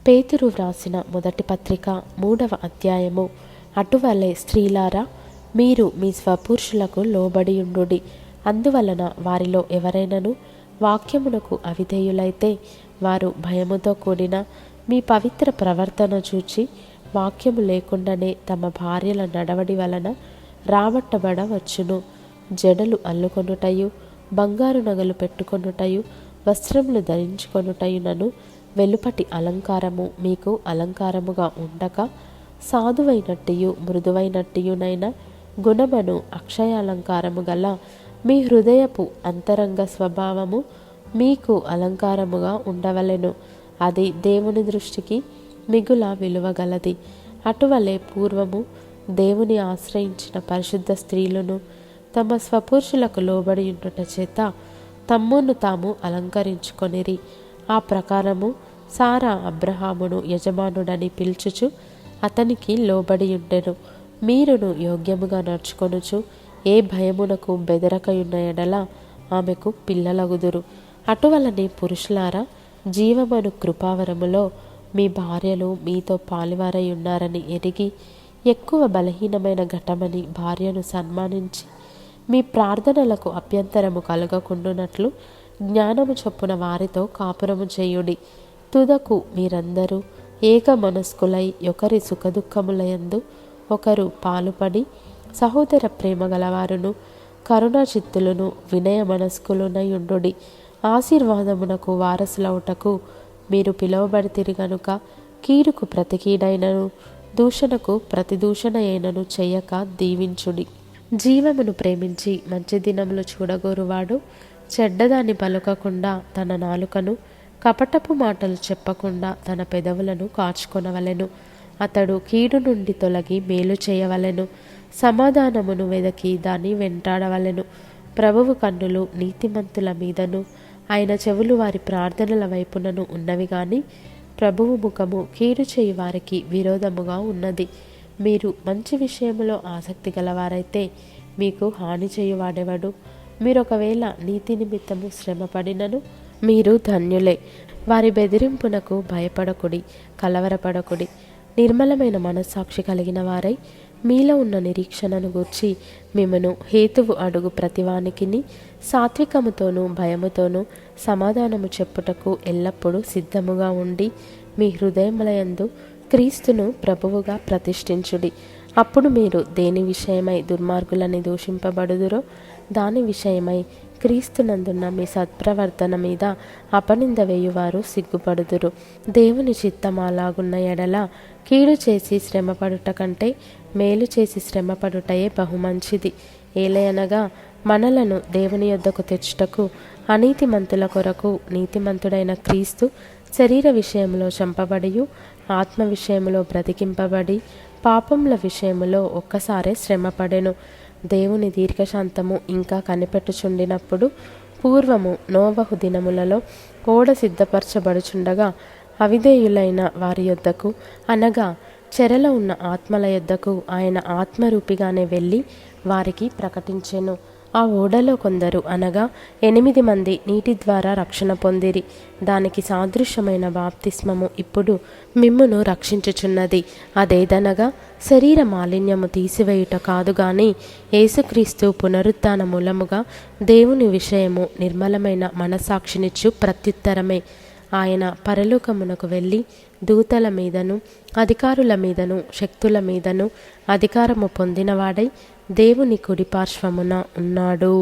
పేతురు వ్రాసిన మొదటి పత్రిక 3వ అధ్యాయము. అటువలే స్త్రీలారా, మీరు మీ స్వపురుషులకు లోబడియుండుడి. అందువలన వారిలో ఎవరైనను వాక్యమునకు అవిధేయులైతే వారు భయముతో కూడిన మీ పవిత్ర ప్రవర్తన చూచి వాక్యము లేకుండానే తమ భార్యల నడవడి వలన రాబట్టబడవచ్చును. జడలు అల్లుకొనుటయు, బంగారు నగలు పెట్టుకొనుటయు, వస్త్రములు ధరించుకొనుటయునను వెలుపటి అలంకారము మీకు అలంకారముగా ఉండక, సాధువైనట్టియు మృదువైనట్టియునైన గుణమను అక్షయాలంకారము గల మీ హృదయపు అంతరంగ స్వభావము మీకు అలంకారముగా ఉండవలెను. అది దేవుని దృష్టికి మిగుల విలువగలది. అటువలే పూర్వము దేవుని ఆశ్రయించిన పరిశుద్ధ స్త్రీలను తమ స్వపురుషులకు లోబడి ఉండుట చేత తమ్మును తాము అలంకరించుకొనిరి. ఆ ప్రకారము సారా అబ్రహామును యజమానుడని పిలుచుచు అతనికి లోబడి ఉండెను. మీరును యోగ్యముగా నడుచుకొనుచు ఏ భయమునకు బెదరకయున్న ఎడల ఆమెకు పిల్లలగుదురు. అటువలనే పురుషులారా, జీవమను కృపావరములో మీ భార్యలు మీతో పాలువారై ఉన్నారని ఎరిగి, ఎక్కువ బలహీనమైన ఘటమని భార్యను సన్మానించి, మీ ప్రార్థనలకు అభ్యంతరము కలగకుండునట్లు జ్ఞానము చొప్పున వారితో కాపురము చేయుడి. తుదకు మీరందరూ ఏక మనస్కులై ఒకరి సుఖదుఖములయందు ఒకరు పాలుపడి, సహోదర ప్రేమ గలవారును కరుణాచిత్తులను వినయ మనస్కులునై ఉండుడి. ఆశీర్వాదమునకు వారసులవుటకు మీరు పిలువబడితిరి గనుక కీడుకు ప్రతి కీడైనను దూషణకు ప్రతి దూషణ అయినను చేయక దీవించుడి. జీవమును ప్రేమించి మంచి దినములు చూడగోరువాడు చెడ్డదాన్ని పలుకకుండా తన నాలుకను, కపటపు మాటలు చెప్పకుండా తన పెదవులను కాచుకొనవలెను. అతడు కీడు నుండి తొలగి మేలు చేయవలెను. సమాధానమును వెదకి దాన్ని వెంటాడవలెను. ప్రభువు కన్నులు నీతిమంతుల మీదను, ఆయన చెవులు వారి ప్రార్థనల వైపునను ఉన్నవి గాని ప్రభువు ముఖము కీడు చేయి వారికి విరోధముగా ఉన్నది. మీరు మంచి విషయములో ఆసక్తి గలవారైతే మీకు హాని చేయువాడెవడు? మీరొకవేళ నీతి నిమిత్తము శ్రమపడినను మీరు ధన్యులే. వారి బెదిరింపునకు భయపడకుడి, కలవరపడకుడి. నిర్మలమైన మనస్సాక్షి కలిగిన వారై మీలో ఉన్న నిరీక్షణను గూర్చి మిమ్మను హేతువు అడుగు ప్రతివానికిని సాత్వికముతోనూ భయముతోనూ సమాధానము చెప్పుటకు ఎల్లప్పుడూ సిద్ధముగా ఉండి, మీ హృదయములయందు క్రీస్తును ప్రభువుగా ప్రతిష్ఠించుడి. అప్పుడు మీరు దేని విషయమై దుర్మార్గులని దూషింపబడుదురో దాని విషయమై క్రీస్తునందున్న మీ సత్ప్రవర్తన మీద అపనింద వేయువారు సిగ్గుపడుదురు. దేవుని చిత్తం అలాగున్న ఎడల కీడు చేసి శ్రమపడుట కంటే మేలు చేసి శ్రమపడుటయే బహుమంచిది. ఏలయనగా మనలను దేవుని యొద్దకు తెచ్చుటకు అనీతిమంతుల కొరకు నీతిమంతుడైన క్రీస్తు శరీర విషయంలో చంపబడియు ఆత్మ విషయంలో బ్రతికింపబడి పాపముల విషయములో ఒక్కసారే శ్రమపడెను. దేవుని దీర్ఘశాంతము ఇంకా కనిపెట్టుచుండినప్పుడు పూర్వము నోవహు దినములలో ఓడ సిద్ధపరచబడుచుండగా అవిధేయులైన వారి యొద్దకు, అనగా చెరలో ఉన్న ఆత్మల యొద్దకు ఆయన ఆత్మరూపిగానే వెళ్ళి వారికి ప్రకటించెను. ఆ ఓడలో కొందరు, అనగా 8 మంది నీటి ద్వారా రక్షణ పొందిరి. దానికి సాదృశ్యమైన బాప్తిస్మము ఇప్పుడు మిమ్మును రక్షించుచున్నది. అదేదనగా శరీర మాలిన్యము తీసివేయుట కాదు గాని యేసుక్రీస్తు పునరుత్థాన మూలముగా దేవుని విషయము నిర్మలమైన మనస్సాక్షినిచ్చు ప్రత్యుత్తరమే. ఆయన పరలోకమునకు వెళ్ళి దూతల మీదను అధికారుల మీదను శక్తుల మీదను అధికారము పొందినవాడై దేవుని కుడిపార్శ్వమున ఉన్నాడు.